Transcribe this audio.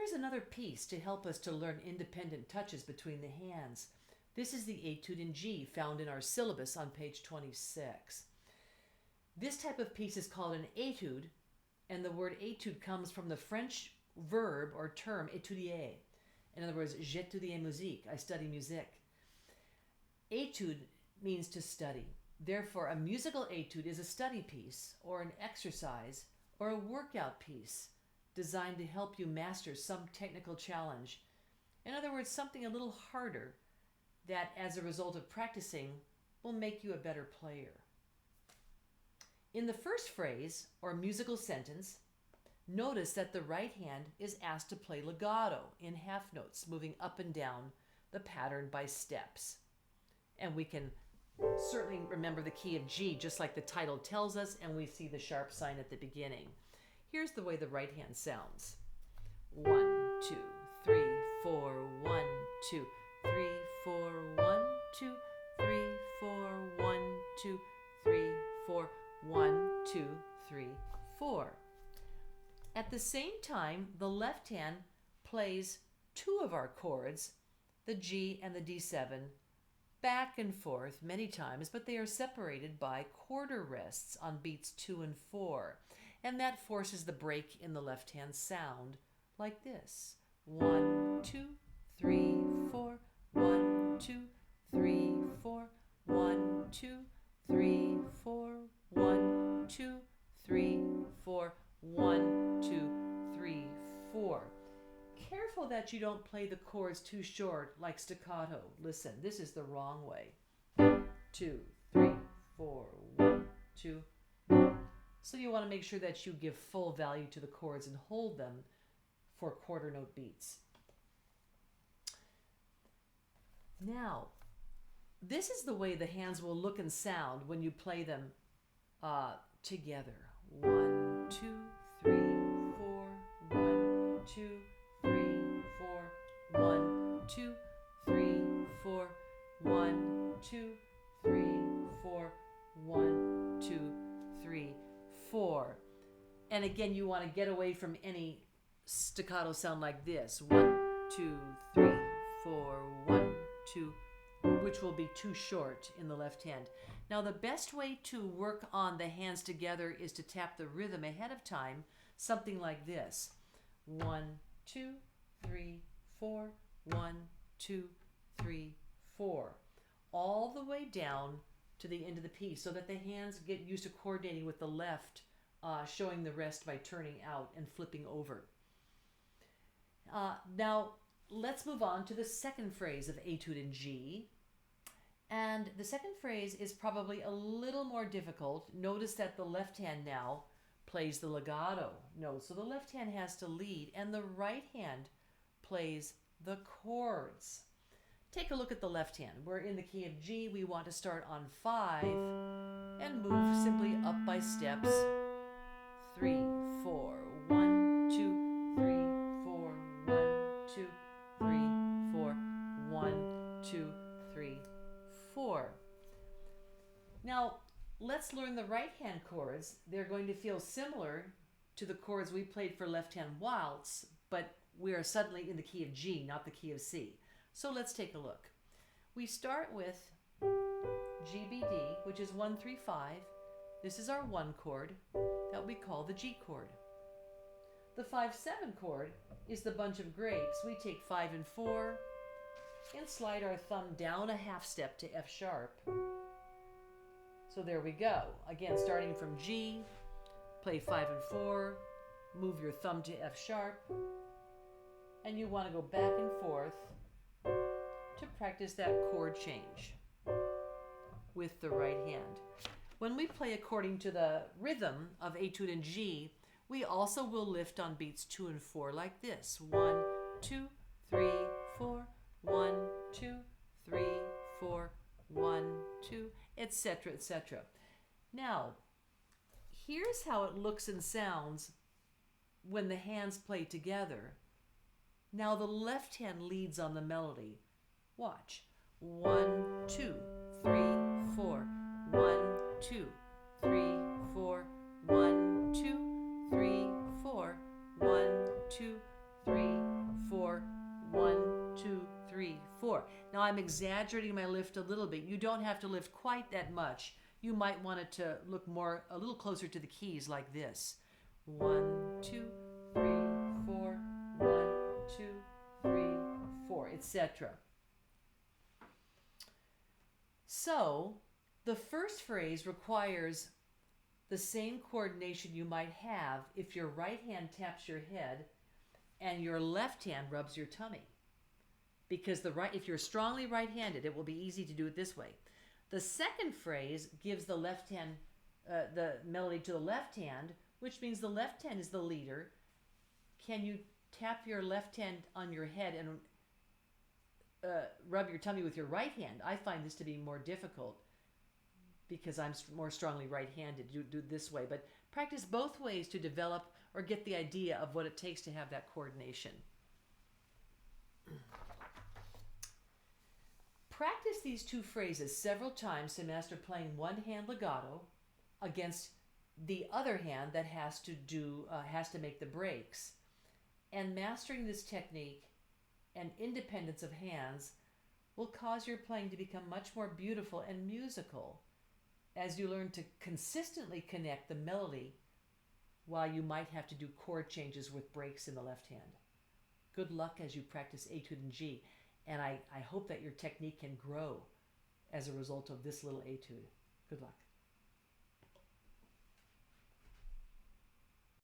Here's another piece to help us to learn independent touches between the hands. This is the Etude in G found in our syllabus on page 26. This type of piece is called an etude, and the word etude comes from the French verb or term étudier. In other words, j'étudie musique, I study music. Etude means to study. Therefore, a musical etude is a study piece or an exercise or a workout piece designed to help you master some technical challenge. In other words, something a little harder that, as a result of practicing, will make you a better player. In the first phrase, or musical sentence, notice that the right hand is asked to play legato in half notes, moving up and down the pattern by steps. And we can certainly remember the key of G, just like the title tells us, and we see the sharp sign at the beginning. Here's the way the right hand sounds. 1, 2, 3, 4, 1, 2, 3, 4, 1, 2, 3, 4, 1, 2, 3, 4, 1, 2, 3, 4. At the same time, the left hand plays two of our chords, the G and the D7, back and forth many times, but they are separated by quarter rests on beats 2 and 4. And that forces the break in the left hand sound like this. 1, 2, 3, 4, 1, 2, 3, 4, 1, 2, 3, 4, 1, 2, 3, 4, 1, 2, 3, 4. Careful that you don't play the chords too short like staccato. Listen, this is the wrong way. 2, 3, 4, 1, 2. So you want to make sure that you give full value to the chords and hold them for quarter note beats. Now, this is the way the hands will look and sound when you play them together. 1, 2, 3, 4, 1, 2, 3, 4, 1, 2, 3, 4, 1, 2, 3, 4, 1, 2, 3, 4. And again, you want to get away from any staccato sound like this. 1, 2, 3, 4, 1, 2, which will be too short in the left hand. Now, the best way to work on the hands together is to tap the rhythm ahead of time, something like this. 1, 2, 3, 4, 1, 2, 3, 4. All the way down to the end of the piece so that the hands get used to coordinating with the left, showing the rest by turning out and flipping over. Now, let's move on to the second phrase of Etude in G. And the second phrase is probably a little more difficult. Notice that the left hand now plays the legato note. So the left hand has to lead, and the right hand plays the chords. Take a look at the left hand. We're in the key of G. We want to start on 5 and move simply up by steps. 3, 4, 1, 2, 3, 4, 1, 2, 3, 4, 1, 2, 3, 4. Now, let's learn the right hand chords. They're going to feel similar to the chords we played for left hand waltz, but we are suddenly in the key of G, not the key of C. So let's take a look. We start with GBD, which is 1, 3, 5. This is our 1 chord that we call the G chord. The 5, 7 chord is the bunch of grapes. We take 5 and 4 and slide our thumb down a half step to F sharp. So there we go. Again, starting from G, play 5 and 4, move your thumb to F sharp, and you want to go back and forth to practice that chord change with the right hand. When we play according to the rhythm of Etude in G, we also will lift on beats 2 and 4 like this. 1, 2, 3, 4, 1, 2, 3, 4, 1, 2, etc., etc. Now, here's how it looks and sounds when the hands play together. Now the left hand leads on the melody. Watch. 1, 2, 3, 4. 1, 2, 3, 4. 1, 2, 3, 4. 1, 2, 3, Now I'm exaggerating my lift a little bit. You don't have to lift quite that much. You might want it to look a little closer to the keys like this. 1, 2, 3, 4, 1, 2, 3, 4, etc. So the first phrase requires the same coordination you might have if your right hand taps your head and your left hand rubs your tummy. Because if you're strongly right-handed, it will be easy to do it this way. The second phrase gives the left hand, the melody to the left hand, which means the left hand is the leader. Can you tap your left hand on your head and rub your tummy with your right hand? I find this to be more difficult because I'm more strongly right-handed. You do it this way, but practice both ways to develop or get the idea of what it takes to have that coordination. Practice these two phrases several times to master playing one hand legato against the other hand that has to make the breaks. And mastering this technique and independence of hands will cause your playing to become much more beautiful and musical as you learn to consistently connect the melody while you might have to do chord changes with breaks in the left hand. Good luck as you practice Etude in G. And I hope that your technique can grow as a result of this little etude. Good luck.